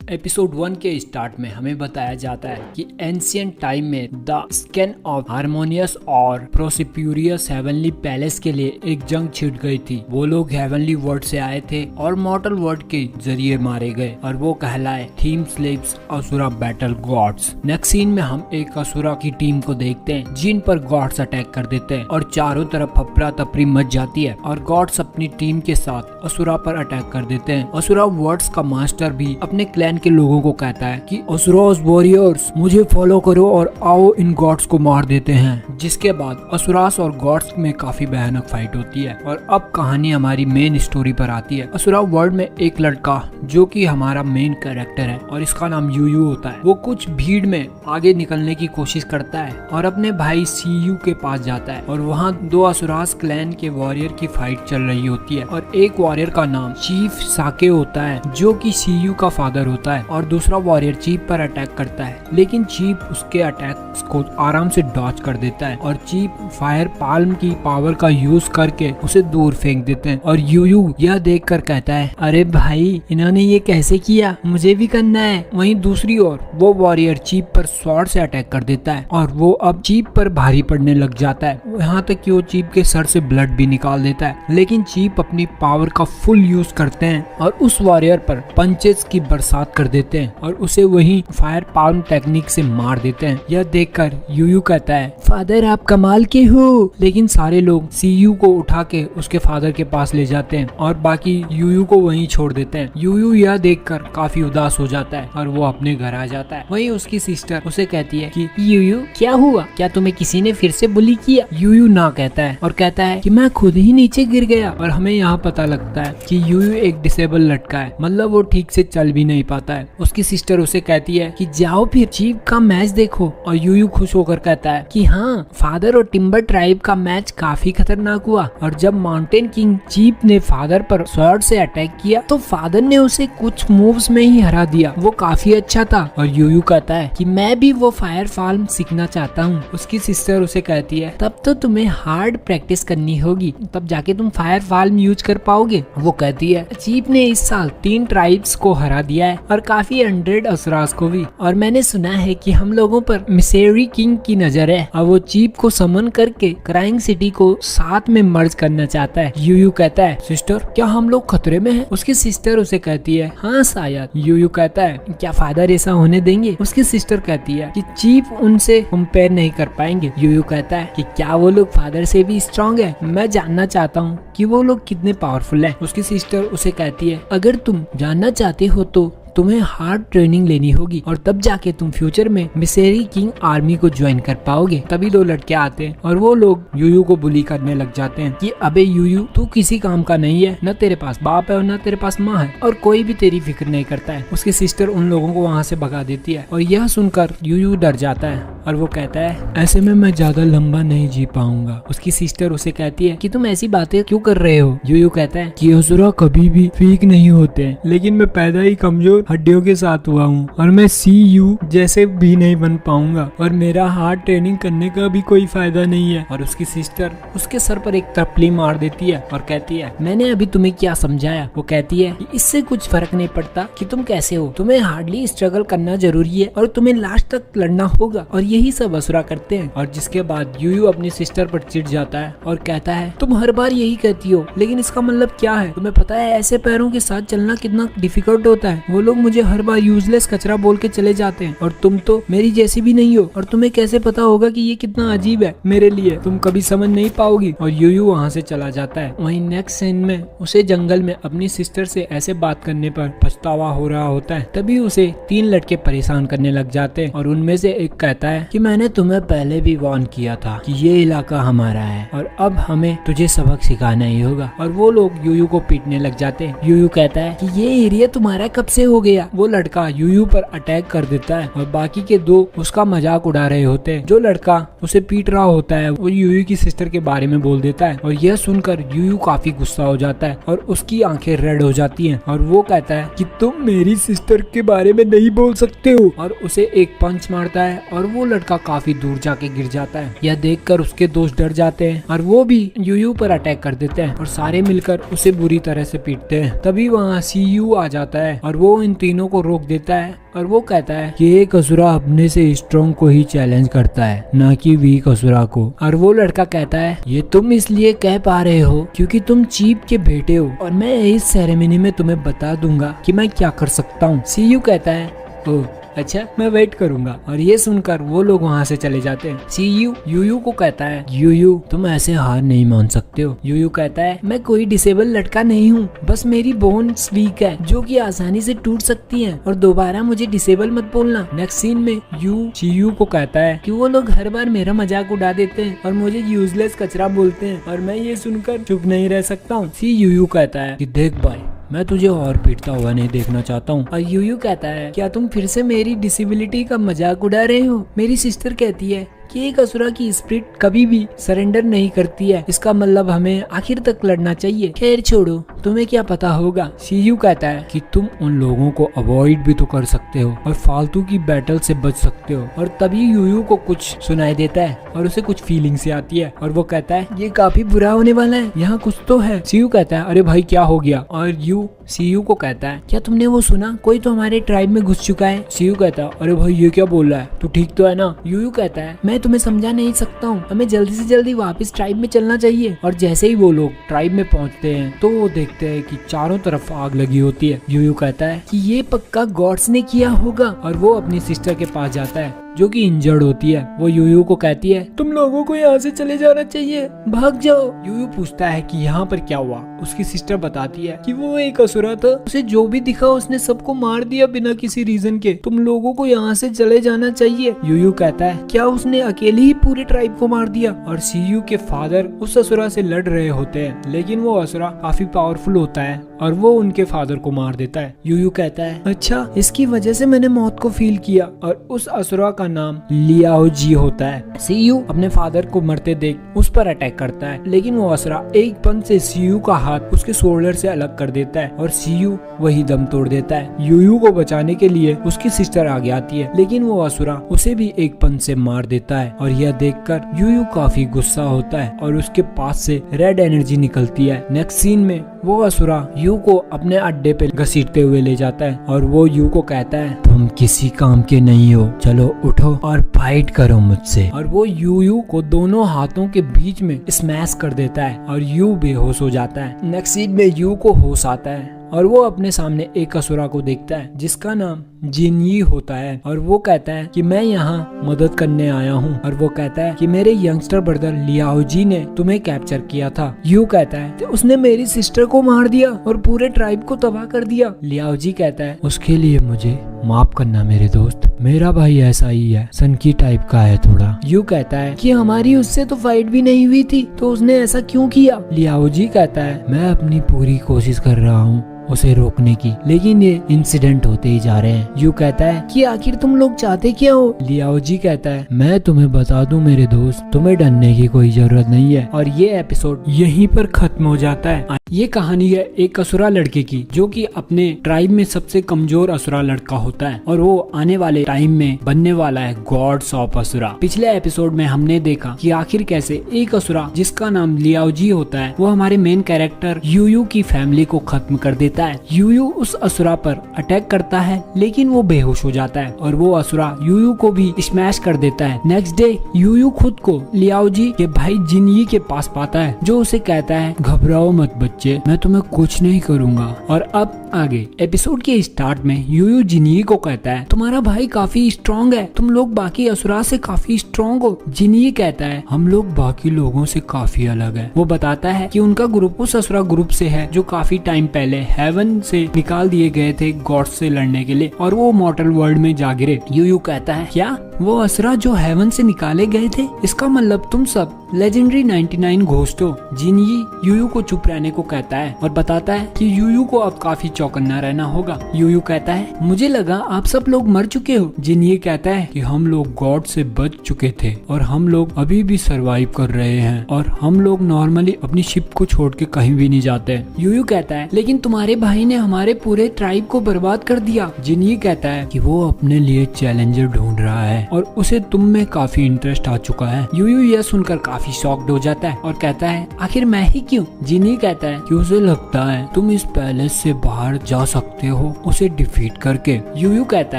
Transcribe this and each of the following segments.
Episode 1 के start में हमें बताया जाता है कि एंशिएंट टाइम में द स्कैन ऑफ हारमोनियस और प्रोसिप्यूरियस हेवनली पैलेस के लिए एक जंग छिड़ गई थी। वो लोग हेवनली वर्ल्ड से आए थे और मॉर्टल वर्ल्ड के जरिए मारे गए और वो कहलाए थीम slaves Asura battle gods. Next scene में हम एक असुरा की टीम को देखते हैं जिन पर गॉड्स अटैक कर देते हैं और चारों तरफ अफरा तफरी मच जाती है और गॉड्स अपनी टीम के साथ असुरा पर अटैक कर देते हैं। असुरा वर्ड्स का मास्टर भी अपने क्लैन के लोगों को कहता है कि असुरास वॉरियर्स मुझे फॉलो करो और आओ इन गॉड्स को मार देते हैं। जिसके बाद असुरास और गॉड्स में काफी भयानक फाइट होती है और अब कहानी हमारी मेन स्टोरी पर आती है। असुरा वर्ल्ड में एक लड़का जो कि हमारा मेन कैरेक्टर है और इसका नाम यूयू होता है। वो कुछ भीड़ में आगे निकलने की कोशिश करता है और अपने भाई सीयू के पास जाता है और वहाँ दो असुरास क्लैन के वॉरियर की फाइट चल रही होती है और एक वॉरियर का नाम चीफ साके होता है जो कि सीयू का फादर होता है और दूसरा वॉरियर चीफ पर अटैक करता है, लेकिन चीफ उसके अटैक्स को आराम से डॉज कर देता है और चीफ फायर पाल्म की पावर का यूज करके उसे दूर फेंक देते हैं और यूयू यह देखकर कहता है अरे भाई इन्होंने ये कैसे किया, मुझे भी करना है। वहीं दूसरी ओर वो वॉरियर चीफ पर स्वॉर्ड से अटैक कर देता है और वो अब चीफ पर भारी पड़ने लग जाता है, यहाँ तक कि वो चीफ के सर से ब्लड भी निकाल देता है। लेकिन चीफ अपनी पावर का फुल यूज करते हैं और उस वॉरियर पर पंचेस की बरसात कर देते हैं और उसे वही फायर पाल्म टेक्निक से मार देते हैं। यह देखकर यूयू कहता है फादर आप कमाल के हो, लेकिन सारे लोग सीयू को उठा के उसके फादर के पास ले जाते हैं और बाकी यूयू को वहीं छोड़ देते हैं। यूयू यह देखकर काफी उदास हो जाता है और वो अपने घर आ जाता है। वहीं उसकी सिस्टर उसे कहती है कि यूयू क्या हुआ, क्या तुम्हें किसी ने फिर से बुली किया? यूयू ना कहता है और कहता है कि मैं खुद ही नीचे गिर गया। और हमें यहाँ पता लगता है कि यूयू एक डिसेबल लड़का है, मतलब वो ठीक से चल भी नहीं पाता है। उसकी सिस्टर उसे कहती है कि जाओ फिर चीफ का मैच देखो और यूयू खुश होकर कहता है कि हाँ फादर और टिम्बर ट्राइब का मैच काफी खतरनाक हुआ और जब माउंटेन किंग चीफ ने फादर पर स्वॉर्ड से अटैक किया तो फादर ने उसे कुछ मूव्स में ही हरा दिया, वो काफी अच्छा था। और यूयू कहता है कि मैं भी वो फायर फाल्म सीखना चाहता हूँ। उसकी सिस्टर उसे कहती है तब तो तुम्हें हार्ड प्रैक्टिस करनी होगी, तब जाके तुम फायर फाल्म यूज कर पाओगे। वो कहती है चीफ ने इस साल 3 ट्राइब्स को हरा दिया है और काफी 100 असुरास को भी, और मैंने सुना है कि हम लोगों पर मिसेरी किंग की नजर है और वो चीफ को समन करके क्राइंग सिटी को साथ में मर्ज करना चाहता है। यूयू कहता है सिस्टर क्या हम लोग खतरे में हैं? उसकी सिस्टर उसे कहती है हाँ शायद। यूयू कहता है क्या फादर ऐसा होने देंगे? उसकी सिस्टर कहती है कि चीफ उनसे कंपेयर नहीं कर पाएंगे। यूयू कहता है कि क्या वो लोग फादर से भी स्ट्रॉन्ग है? मैं जानना चाहता हूँ कि वो लोग कितने पावरफुल हैं। उसकी सिस्टर उसे कहती है अगर तुम जानना चाहते हो तो तुम्हें हार्ड ट्रेनिंग लेनी होगी और तब जाके तुम फ्यूचर में मिसेरी किंग आर्मी को ज्वाइन कर पाओगे। तभी 2 लड़के आते हैं और वो लोग यूयू को बुली करने लग जाते हैं कि अबे यूयू तू किसी काम का नहीं है, न तेरे पास बाप है और न तेरे पास माँ है और कोई भी तेरी फिक्र नहीं करता है। उसकी सिस्टर उन लोगों को वहाँ से भगा देती है और यह सुनकर यूयू डर जाता है और वो कहता है ऐसे में मैं ज्यादा लंबा नहीं जी पाऊंगा। उसकी सिस्टर उसे कहती है कि तुम ऐसी बातें क्यों कर रहे हो? यूयू कहता है कि असुरा कभी भी वीक नहीं होते, लेकिन मैं पैदा ही कमजोर हड्डियों के साथ हुआ हूँ और मैं सीयू जैसे भी नहीं बन पाऊंगा और मेरा हार्ड ट्रेनिंग करने का भी कोई फायदा नहीं है। और उसकी सिस्टर उसके सर पर एक तपली मार देती है और कहती है मैंने अभी तुम्हें क्या समझाया? वो कहती है कि इससे कुछ फर्क नहीं पड़ता कि तुम कैसे हो, तुम्हें हार्डली स्ट्रगल करना जरूरी है और तुम्हें लास्ट तक लड़ना होगा और यही सब असुरा करते हैं। और जिसके बाद यूयू अपनी सिस्टर पर चिढ़ जाता है और कहता है तुम हर बार यही कहती हो, लेकिन इसका मतलब क्या है? तुम्हें पता है ऐसे पैरों के साथ चलना कितना डिफिकल्ट होता है? वो लोग मुझे हर बार यूजलेस कचरा बोल के चले जाते हैं और तुम तो मेरी जैसी भी नहीं हो और तुम्हें कैसे पता होगा कि ये कितना अजीब है मेरे लिए, तुम कभी समझ नहीं पाओगी। और यूयू वहाँ से चला जाता है। वहीं नेक्स्ट सीन में उसे जंगल में अपनी सिस्टर से ऐसे बात करने पर पछतावा हो रहा होता है। तभी उसे 3 लड़के परेशान करने लग जाते हैं और उनमें से एक कहता है कि मैंने तुम्हें पहले भी वार्न किया था कि ये इलाका हमारा है और अब हमें तुझे सबक सिखाना ही होगा। और वो लोग यूयू को पीटने लग जाते हैं। यूयू कहता है कि ये एरिया तुम्हारा कब से हो गया? वो लड़का यूयू पर अटैक कर देता है और बाकी के 2 उसका मजाक उड़ा रहे होते हैं। जो लड़का उसे पीट रहा होता है वो यूयू की सिस्टर के बारे में बोल देता है और यह सुनकर यूयू काफी गुस्सा हो जाता है और उसकी आंखें रेड हो जाती हैं और वो कहता है कि तुम मेरी सिस्टर के बारे में नहीं बोल सकते हो और उसे एक पंच मारता है और वो लड़का काफी दूर जाके गिर जाता है। यह देखकर उसके दोस्त डर जाते हैं और वो भी यूयू पर अटैक कर देते हैं और सारे मिलकर उसे बुरी तरह से पीटते हैं। तभी वहाँ सीयू आ जाता है और वो इन तीनों को रोक देता है और वो कहता है कि एक असुरा अपने से स्ट्रॉन्ग को ही चैलेंज करता है, ना कि वीक असुरा को। और वो लड़का कहता है ये तुम इसलिए कह पा रहे हो क्योंकि तुम चीप के बेटे हो और मैं इस सेरेमनी में तुम्हें बता दूंगा कि मैं क्या कर सकता हूँ। सीयू कहता है ओह अच्छा, मैं वेट करूंगा। और ये सुनकर वो लोग वहाँ से चले जाते हैं। सीयू यूयू को कहता है यूयू तुम ऐसे हार नहीं मान सकते हो। यूयू कहता है मैं कोई डिसेबल लड़का नहीं हूँ, बस मेरी बोन्स वीक है जो कि आसानी से टूट सकती हैं और दोबारा मुझे डिसेबल मत बोलना। नेक्स्ट सीन में यू सीयू को कहता है कि वो लोग हर बार मेरा मजाक उड़ा देते हैं और मुझे यूजलेस कचरा बोलते हैं और मैं ये सुनकर चुप नहीं रह सकता हूँ। सीयू कहता है कि देख भाई, मैं तुझे और पीटता हुआ नहीं देखना चाहता हूँ। और यूयू कहता है क्या तुम फिर से मेरी डिसेबिलिटी का मजाक उड़ा रहे हो? मेरी सिस्टर कहती है कि एक असुरा की स्पिरिट कभी भी सरेंडर नहीं करती है, इसका मतलब हमें आखिर तक लड़ना चाहिए। खैर छोड़ो, तुम्हें क्या पता होगा। सीयू कहता है कि तुम उन लोगों को अवॉइड भी तो कर सकते हो और फालतू की बैटल से बच सकते हो। और तभी यूयू को कुछ सुनाई देता है और उसे कुछ फीलिंग से आती है और वो कहता है ये काफी बुरा होने वाला है, यहाँ कुछ तो है। सीयू कहता है अरे भाई क्या हो गया? और यू सीयू को कहता है क्या तुमने वो सुना, कोई तो हमारे ट्राइब में घुस चुका है। सीयू कहता है अरे भाई ये क्या बोल रहा है, तू ठीक तो है ना? यूयू कहता है मैं तुम्हें समझा नहीं सकता हूँ, हमें जल्दी से जल्दी वापस ट्राइब में चलना चाहिए। और जैसे ही वो लोग ट्राइब में पहुँचते हैं तो वो देखते हैं कि चारों तरफ आग लगी होती है। यूयू कहता है कि ये पक्का गॉड्स ने किया होगा और वो अपनी सिस्टर के पास जाता है जो कि इंजर्ड होती है। वो यूयू को कहती है तुम लोगों को यहाँ से चले जाना चाहिए, भाग जाओ। यूयू पूछता है कि यहाँ पर क्या हुआ। उसकी सिस्टर बताती है कि वो एक असुरा था, उसे जो भी दिखा उसने सबको मार दिया बिना किसी रीजन के, तुम लोगों को यहाँ से चले जाना चाहिए। यूयू कहता है क्या उसने अकेले ही पूरे ट्राइब को मार दिया? और सीयू के फादर उस असुरा से लड़ रहे होते हैं लेकिन वो असुरा काफी पावरफुल होता है और वो उनके फादर को मार देता है। यूयू कहता है अच्छा, इसकी वजह से मैंने मौत को फील किया। और उस असुरा का नाम लियाओ जी होता है। सीयू अपने फादर को मरते देख उस पर अटैक करता है लेकिन वो असुरा एक पंच से सीयू का हाथ उसके शोल्डर से अलग कर देता है और सीयू वही दम तोड़ देता है। यूयू को बचाने के लिए उसकी सिस्टर आगे आती है लेकिन वो असुरा उसे भी एक पंच से मार देता है और यह देखकर यूयू काफी गुस्सा होता है और उसके पास से रेड एनर्जी निकलती है। नेक्स्ट सीन में वो असुरा यू को अपने अड्डे पे घसीटते हुए ले जाता है और वो यू को कहता है तुम किसी काम के नहीं हो, चलो उठो और फाइट करो मुझसे। और वो यू को दोनों हाथों के बीच में स्मैश कर देता है और यू बेहोश हो जाता है। नेक्स्ट सीन में यू को होश आता है और वो अपने सामने एक असुरा को देखता है जिसका नाम जिनयी होता है और वो कहता है कि मैं यहाँ मदद करने आया हूँ। और वो कहता है कि मेरे यंगस्टर ब्रदर लियाओ जी ने तुम्हें कैप्चर किया था। यू कहता है कि उसने मेरी सिस्टर को मार दिया और पूरे ट्राइब को तबाह कर दिया। लियाओ जी कहता है उसके लिए मुझे माफ करना मेरे दोस्त, मेरा भाई ऐसा ही है, सनकी टाइप का है थोड़ा। यू कहता है कि हमारी उससे तो फाइट भी नहीं हुई थी तो उसने ऐसा क्यों किया? लियाओ जी कहता है मैं अपनी पूरी कोशिश कर रहा हूँ उसे रोकने की, लेकिन ये इंसिडेंट होते ही जा रहे हैं। यू कहता है कि आखिर तुम लोग चाहते क्या हो? लियाओ जी कहता है मैं तुम्हें बता दूं मेरे दोस्त, तुम्हें डरने की कोई जरूरत नहीं है। और ये एपिसोड यहीं पर खत्म हो जाता है। ये कहानी है एक असुरा लड़के की जो कि अपने ट्राइब में सबसे कमजोर असुरा लड़का होता है और वो आने वाले टाइम में बनने वाला है गॉड्स ऑफ असुरा। पिछले एपिसोड में हमने देखा कि आखिर कैसे एक असुरा जिसका नाम लियाओ जी होता है वो हमारे मेन कैरेक्टर यूयू की फैमिली को खत्म कर देता है। यूयू उस असुरा पर अटैक करता है लेकिन वो बेहोश हो जाता है और वो असुरा यूयू को भी स्मैश कर देता है। नेक्स्ट डे यूयू खुद को लियाओ जी के भाई जिनयी के पास पाता है जो उसे कहता है घबराओ मत बच्चे, मैं तुम्हें कुछ नहीं करूंगा। और अब आगे एपिसोड के स्टार्ट में यूयू जिनयी को कहता है तुम्हारा भाई काफी स्ट्रॉन्ग है, तुम लोग बाकी असुरा से काफी स्ट्रॉन्ग हो। जिनयी कहता है हम लोग बाकी लोगों से काफी अलग है। वो बताता है कि उनका ग्रुप उस असुरा ग्रुप से है जो काफी टाइम पहले हेवन से निकाल दिए गए थे गॉड्स से लड़ने के लिए और वो मॉर्टल वर्ल्ड में जा गिरे। यूयू कहता है क्या वो असुरा जो हेवन से निकाले गए थे, इसका मतलब तुम सब लेजेंडरी 99 घोस्ट हो। जिनयी यूयू को चुप रहने को कहता है और बताता है कि यूयू को अब काफी चौकन्ना रहना होगा। यूयू कहता है मुझे लगा आप सब लोग मर चुके हो। जिनयी कहता है कि हम लोग गॉड से बच चुके थे और हम लोग अभी भी सरवाइव कर रहे हैं और हम लोग नॉर्मली अपनी शिप को छोड़ के कहीं भी नहीं जाते। यूयू कहता है लेकिन तुम्हारे भाई ने हमारे पूरे ट्राइब को बर्बाद कर दिया। जिनयी कहता है कि वो अपने लिए चैलेंजर ढूंढ ढूंढ रहा है और उसे तुम में काफी इंटरेस्ट आ चुका है। यूयू यह सुनकर काफी शॉक्ड हो जाता है और कहता है आखिर मैं ही क्यों? जिनी कहता है कि उसे लगता है तुम इस पैलेस से बाहर जा सकते हो उसे डिफीट करके। यूयू कहता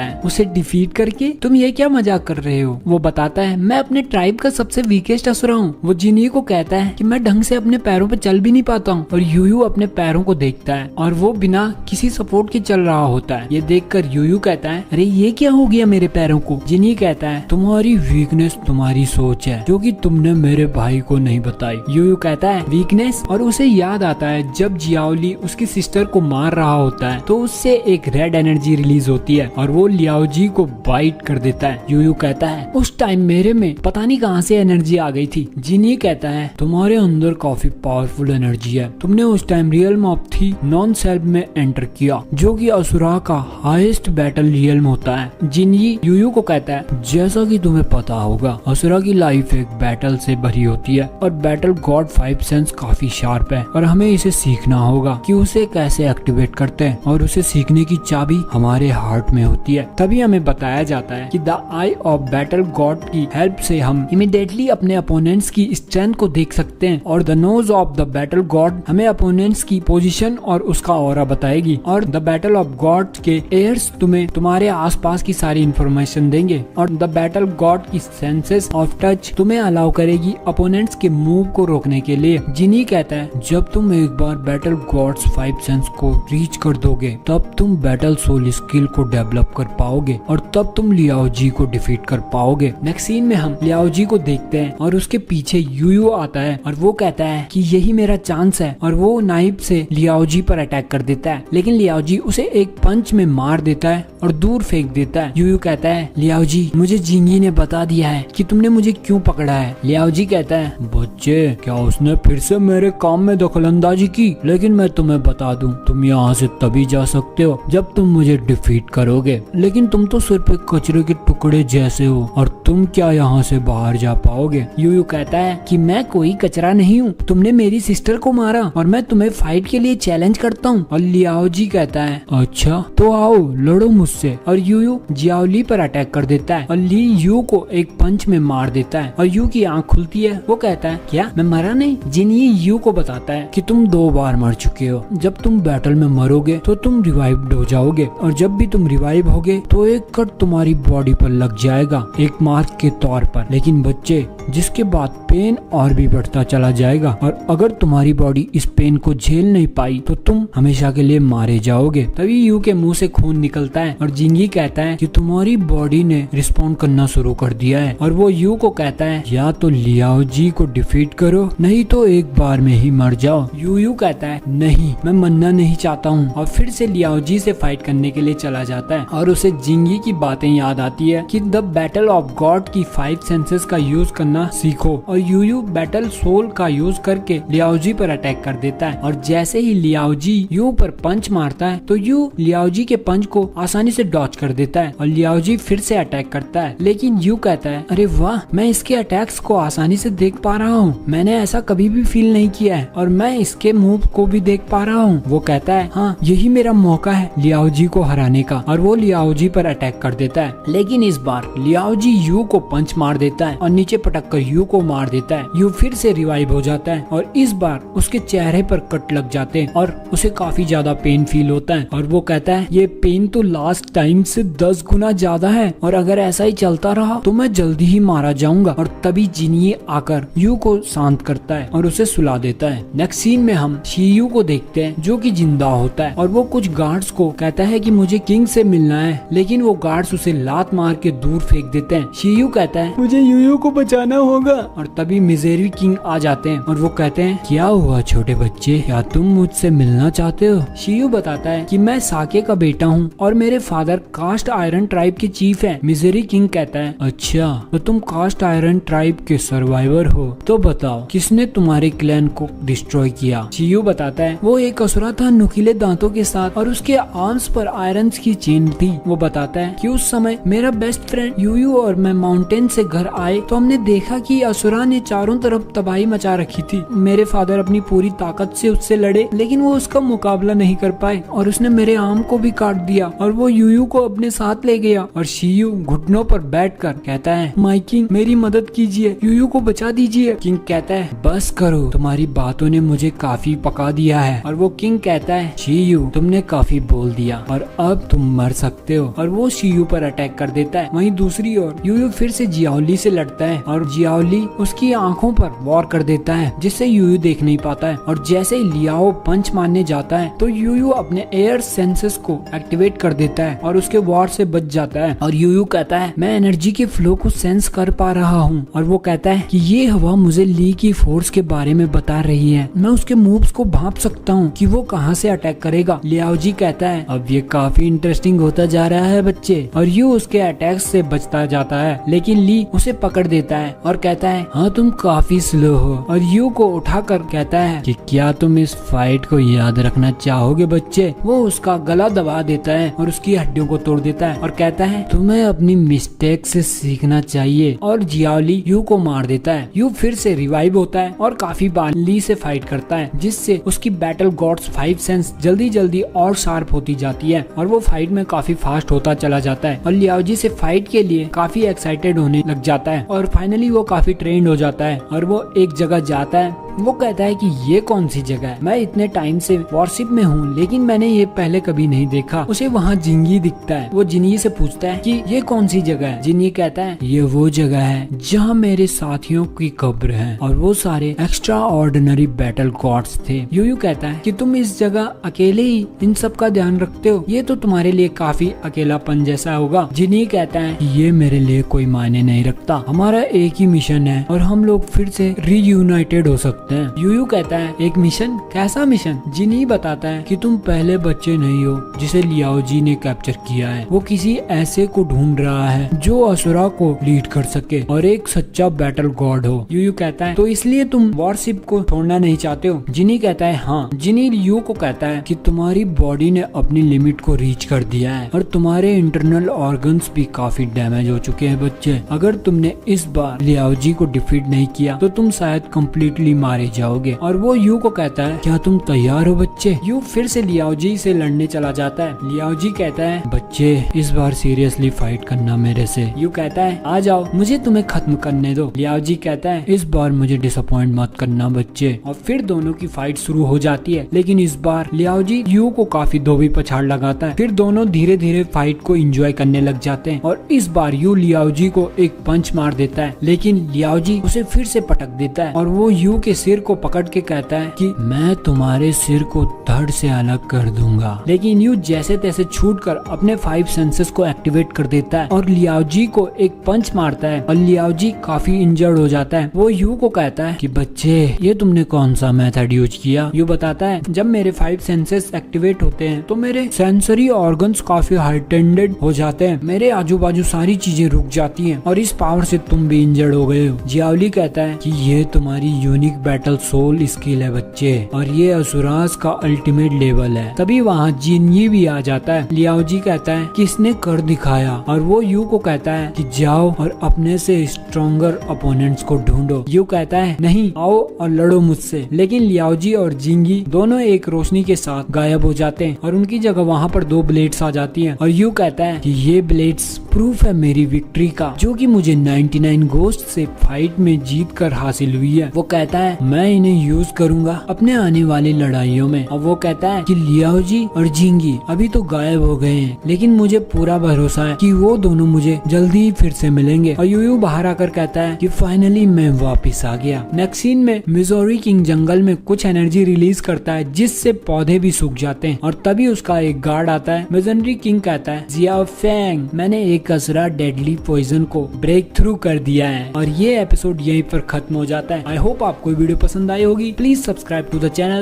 है उसे डिफीट करके? तुम ये क्या मजाक कर रहे हो? वो बताता है मैं अपने ट्राइब का सबसे वीकेस्ट असुरा हूँ। वो जिनी को कहता है कि मैं ढंग से अपने पैरों पे चल भी नहीं पाता हूँ। और यूयू अपने पैरों को देखता है और वो बिना किसी सपोर्ट के चल रहा होता है। ये देखकर यूयू कहता है अरे ये क्या हो गया मेरे पैरों को? जिनी कहता है तुम्हारी वीकनेस तुम्हारी सोच है जो कि तुमने मेरे भाई को नहीं बताई। यूयू कहता है वीकनेस? और उसे याद आता है जब जियाओली उसकी सिस्टर को मार रहा होता है तो उससे एक रेड एनर्जी रिलीज होती है और वो लियाओजी को बाइट कर देता है। यूयू कहता है उस टाइम मेरे में पता नहीं कहां से एनर्जी आ गई थी। जिनी कहता है तुम्हारे अंदर काफी पावरफुल एनर्जी है। तुमने उस टाइम रियल्म ऑफ थी नॉन सेल्फ में एंटर किया जो कि असुरा का हाईएस्ट बैटल रियल्म होता है। जिनी यूयू को कहता है जैसा कि तुम्हें पता होगा असुरा की लाइफ एक बैटल से भरी होती है और बैटल गॉड 5 सेंस काफी शार्प है और हमें इसे सीखना होगा कि उसे कैसे एक्टिवेट करते हैं और उसे सीखने की चाबी हमारे हार्ट में होती है। तभी हमें बताया जाता है कि the I of battle God की हेल्प से हम इमीडिएटली अपने अपोनेंट्स की स्ट्रेंथ को देख सकते हैं और the nose of the battle God हमें अपोनेंट्स की पोजीशन और उसका ऑरा बताएगी और द बैटल ऑफ गॉड के एयर्स तुम्हें तुम्हारे आसपास की सारी इंफॉर्मेशन देंगे और द बैटल गॉड की सेंसेस ऑफ टच तुम्हें अलाउ करेगी अपोनेंट्स के मूव को रोकने के लिए। जिनी कहता है जब तुम एक बार बैटल गॉड्स 5 सेंस को रीच कर दोगे तब तुम बैटल सोल स्किल को डेवलप कर पाओगे और तब तुम लियाओजी को डिफीट कर पाओगे। नेक्स्ट सीन में हम लियाओजी को देखते हैं और उसके पीछे यूयू आता है और वो कहता है कि यही मेरा चांस है और वो नाइफ से लियाओजी पर अटैक कर देता है लेकिन लियाओजी उसे एक पंच में मार देता है और दूर फेंक देता है। यूयू कहता है लियाओजी मुझे जिंगी ने बता दिया है कि तुमने मुझे क्यों पकड़ा है। लियाओजी कहता है बच्चे क्या उसने फिर से मेरे काम में दखलंदाजी की? लेकिन मैं तुम्हें बता दूं तुम यहाँ से तभी जा सकते हो जब तुम मुझे डिफीट करोगे, लेकिन तुम तो सिर्फ एक कचरे के टुकड़े जैसे हो और तुम क्या यहाँ से बाहर जा पाओगे। यूयू कहता है कि मैं कोई कचरा नहीं हूँ, तुमने मेरी सिस्टर को मारा और मैं तुम्हें फाइट के लिए चैलेंज करता हूँ। और लियाओजी कहता है अच्छा तो आओ लड़ो मुझसे और यूयू जियाओली पर अटैक कर देता है और ली यू को एक पंच में मार देता है और यू की आंख खुलती है। वो कहता है क्या मैं मरा नहीं? जिनी यू को बताता है कि तुम 2 बार मर चुके हो, जब तुम बैटल में मरोगे तो तुम रिवाइव्ड हो जाओगे और जब भी तुम रिवाइव होगे तो एक कट तुम्हारी बॉडी पर लग जाएगा एक मार्क के तौर पर। लेकिन बच्चे जिसके बाद पेन और भी बढ़ता चला जाएगा और अगर तुम्हारी बॉडी इस पेन को झेल नहीं पाई तो तुम हमेशा के लिए मारे जाओगे। तभी यू के मुंह से खून निकलता है और जिंगी कहता है कि तुम्हारी बॉडी ने रिस्पॉन्ड करना शुरू कर दिया है और वो यू को कहता है या तो लियाओजी को डिफीट करो नहीं तो एक बार में ही मर जाओ। यू कहता है नहीं मैं मरना नहीं चाहता हूँ और फिर से लियाओजी से फाइट करने के लिए चला जाता है और उसे जिंगी की बातें याद आती है कि द बैटल ऑफ गॉड की 5 सेंसेस का यूज करना सीखो और यू बैटल सोल का यूज करके लियाओजी पर अटैक कर देता है और जैसे ही लियाओजी यू पर पंच मारता है तो यू लियाओजी के पंच को आसानी से डॉच कर देता है और लियाओजी फिर से अटैक करता है। लेकिन यू कहता है अरे वाह मैं इसके अटैक्स को आसानी से देख पा रहा हूँ, मैंने ऐसा कभी भी फील नहीं किया है और मैं इसके मूव को भी देख पा रहा हूँ। वो कहता है हाँ यही मेरा मौका है लियाओजी को हराने का और वो लियाओजी पर अटैक कर देता है। लेकिन इस बार लियाओजी यू को पंच मार देता है और नीचे पटक कर यू को मार देता है। यू फिर से रिवाइव हो जाता है और इस बार उसके चेहरे पर कट लग जाते हैं और उसे काफी ज्यादा पेन फील होता है और वो कहता है ये पेन तो लास्ट टाइम से 10 गुना ज्यादा है और अगर ऐसा ही चलता रहा तो मैं जल्दी ही मारा जाऊंगा। और तभी जिनी आकर यू को शांत करता है और उसे सुला देता है। नेक्स्ट सीन में हम शियू को देखते हैं जो कि जिंदा होता है और वो कुछ गार्ड्स को कहता है कि मुझे किंग से मिलना है, लेकिन वो गार्ड्स उसे लात मार के दूर फेंक देते हैं। शियू कहता है मुझे यूयू को बचाना होगा और तभी मिजेरी किंग आ जाते हैं और वो कहते हैं क्या हुआ छोटे बच्चे, क्या तुम मुझसे मिलना चाहते हो? शियू बताता है कि मैं साके का बेटा हूँ और मेरे फादर कास्ट आयरन ट्राइब के चीफ हैं। मिजेरी किंग कहता है अच्छा तो तुम कास्ट आयरन ट्राइब के सर्वाइवर हो, तो बताओ किसने तुम्हारे क्लैन को डिस्ट्रॉय किया? शियू बताता है वो एक असुरा था नुकीले दांतों के साथ और उसके आर्म्स पर आयरन की चेन थी। वो बताता है कि उस समय मेरा बेस्ट फ्रेंड यूयू और मैं माउंटेन से घर आए तो हमने देखा देखा कि असुरा ने चारों तरफ तबाही मचा रखी थी। मेरे फादर अपनी पूरी ताकत से उससे लड़े, लेकिन वो उसका मुकाबला नहीं कर पाए और उसने मेरे आर्म को भी काट दिया और वो यूयू को अपने साथ ले गया। और शियू घुटनों पर बैठकर कहता है, माय किंग मेरी मदद कीजिए, यूयू को बचा दीजिए। किंग कहता है, बस करो, तुम्हारी बातों ने मुझे काफी पका दिया है। और वो किंग कहता है, शियू तुमने काफी बोल दिया और अब तुम मर सकते हो। और वो शियू पर अटैक कर देता है। वहीं दूसरी ओर यूयू फिर से जियाओली से लड़ता है और जियाओली उसकी आंखों पर वॉर कर देता है, जिससे यूयू देख नहीं पाता है। और जैसे ही लियाओ पंच मारने जाता है तो यूयू अपने एयर सेंसेस को एक्टिवेट कर देता है और उसके वॉर से बच जाता है। और यूयू कहता है, मैं एनर्जी के फ्लो को सेंस कर पा रहा हूँ। और वो कहता है कि ये हवा मुझे ली की फोर्स के बारे में बता रही है, मैं उसके मूव्स को भांप सकता हूँ कि वो कहाँ से अटैक करेगा। लियाओ जी कहता है, अब ये काफी इंटरेस्टिंग होता जा रहा है बच्चे। और यू उसके अटैक्स से बचता जाता है, लेकिन ली उसे पकड़ देता है और कहता है, हाँ तुम काफी स्लो हो। और यू को उठाकर कहता है कि क्या तुम इस फाइट को याद रखना चाहोगे बच्चे। वो उसका गला दबा देता है और उसकी हड्डियों को तोड़ देता है और कहता है, तुम्हें अपनी मिस्टेक से सीखना चाहिए। और जियाओली यू को मार देता है। यू फिर से रिवाइव होता है और काफी बार ली से फाइट करता है, जिससे उसकी बैटल गॉड्स 5 सेंस जल्दी जल्दी और शार्प होती जाती है और वो फाइट में काफी फास्ट होता चला जाता है। और लियाओ जी से फाइट के लिए काफी एक्साइटेड होने लग जाता है और फाइनली वो काफी ट्रेंड हो जाता है और वो एक जगह जाता है। वो कहता है कि ये कौन सी जगह है, मैं इतने टाइम से वॉरशिप में हूँ लेकिन मैंने ये पहले कभी नहीं देखा। उसे वहाँ जिंगी दिखता है। वो जिनी से पूछता है कि ये कौन सी जगह है। जिनी कहता है, ये वो जगह है जहाँ मेरे साथियों की कब्र है और वो सारे एक्स्ट्रा ऑर्डिनरी बैटल गॉड्स थे। यूयू कहता है कि तुम इस जगह अकेले ही इन सब का ध्यान रखते हो, ये तो तुम्हारे लिए काफी अकेलापन जैसा होगा। जिनी कहता है, ये मेरे लिए कोई मायने नहीं रखता, हमारा एक ही मिशन है और हम लोग फिर से रीयूनाइटेड हो सकते हैं। यूयू कहता है, एक मिशन? कैसा मिशन? जिनी बताता है कि तुम पहले बच्चे नहीं हो जिसे लियाओ जी ने कैप्चर किया है। वो किसी ऐसे को ढूंढ रहा है जो असुरा को लीड कर सके और एक सच्चा बैटल गॉड हो। यूयू कहता है, तो इसलिए तुम वॉरशिप को छोड़ना नहीं चाहते हो? जिनी कहता है, हाँ। जिनी यू को कहता है कि तुम्हारी बॉडी ने अपनी लिमिट को रीच कर दिया है और तुम्हारे इंटरनल ऑर्गन्स भी काफी डैमेज हो चुके हैं बच्चे। अगर तुमने इस बार लियाओ जी को डिफीट नहीं किया तो तुम शायद कम्प्लीटली मारे जाओगे। और वो यू को कहता है, क्या तुम तैयार हो बच्चे? यू फिर से लियाओ जी से लड़ने चला जाता है। लियाओ जी कहता है, बच्चे इस बार सीरियसली फाइट करना मेरे से। यू कहता है, आ जाओ, मुझे तुम्हें खत्म करने दो। लियाओ जी कहता है, इस बार मुझे डिसअपॉइंट मत करना बच्चे। और फिर दोनों की फाइट शुरू हो जाती है, लेकिन इस बार लियाओ जी यू को काफी धोबी पछाड़ लगाता है। फिर दोनों धीरे धीरे फाइट को एंजॉय करने लग जाते हैं और इस बार यू लियाओ जी को एक पंच मार देता है, लेकिन लियाओ जी उसे फिर से पटक देता है और वो यू के सिर को पकड़ के कहता है कि मैं तुम्हारे सिर को धड़ से अलग कर दूंगा। लेकिन यू जैसे तैसे छूटकर अपने 5 सेंसेस को एक्टिवेट कर देता है और लियाओ जी को एक पंच मारता है और लियाओ जी काफी इंजर्ड हो जाता है। वो यू को कहता है कि बच्चे ये तुमने कौन सा मेथड यूज किया? यू बताता है, जब मेरे 5 सेंसेस एक्टिवेट होते हैं तो मेरे सेंसरी ऑर्गन्स काफी हाइटेंडेड हो जाते हैं, मेरे आजू बाजू सारी चीजें रुक जाती हैं और इस पावर से तुम भी इंजर्ड हो गए हो। जियाओली कहता है कि ये तुम्हारी यूनिक बैटल सोल स्किल है बच्चे और ये असुरास का अल्टीमेट लेवल है। तभी वहाँ जिनयी भी आ जाता है। लियाओ जी कहता है कि इसने कर दिखाया और वो यू को कहता है कि जाओ और अपने से स्ट्रॉन्गर अपोनेंट्स को ढूंढो। यू कहता है, नहीं, आओ और लड़ो मुझसे। लेकिन लियाओ जी और जिंगी दोनों एक रोशनी के साथ गायब हो जाते हैं और उनकी जगह वहाँ पर 2 ब्लेड्स आ जाती हैं। और यू कहता है कि ये ब्लेड्स प्रूफ है मेरी विक्ट्री का, जो कि मुझे 99 घोस्ट से फाइट में जीत कर हासिल हुई है। वो कहता है, मैं इन्हें यूज करूंगा अपने आने वाली लड़ाइयों में। और वो कहता है कि लियाओ जी और जिंगी अभी तो गायब हो गए हैं, लेकिन मुझे पूरा भरोसा है कि वो दोनों मुझे जल्दी ही फिर से मिलेंगे। और यूयू बाहर आकर कहता है कि फाइनली मैं वापस आ गया। नेक्स्ट सीन में मिजोरी किंग जंगल में कुछ एनर्जी रिलीज करता है जिससे पौधे भी सूख जाते हैं और तभी उसका एक गार्ड आता है। मिजोरी किंग कहता है, जियाओ फेंग, मैंने एक असुरा डेडली पॉइजन को ब्रेक थ्रू कर दिया है। और ये एपिसोड यहीं पर खत्म हो जाता है। आई होप आपको वीडियो पसंद आई होगी। Please subscribe to the channel.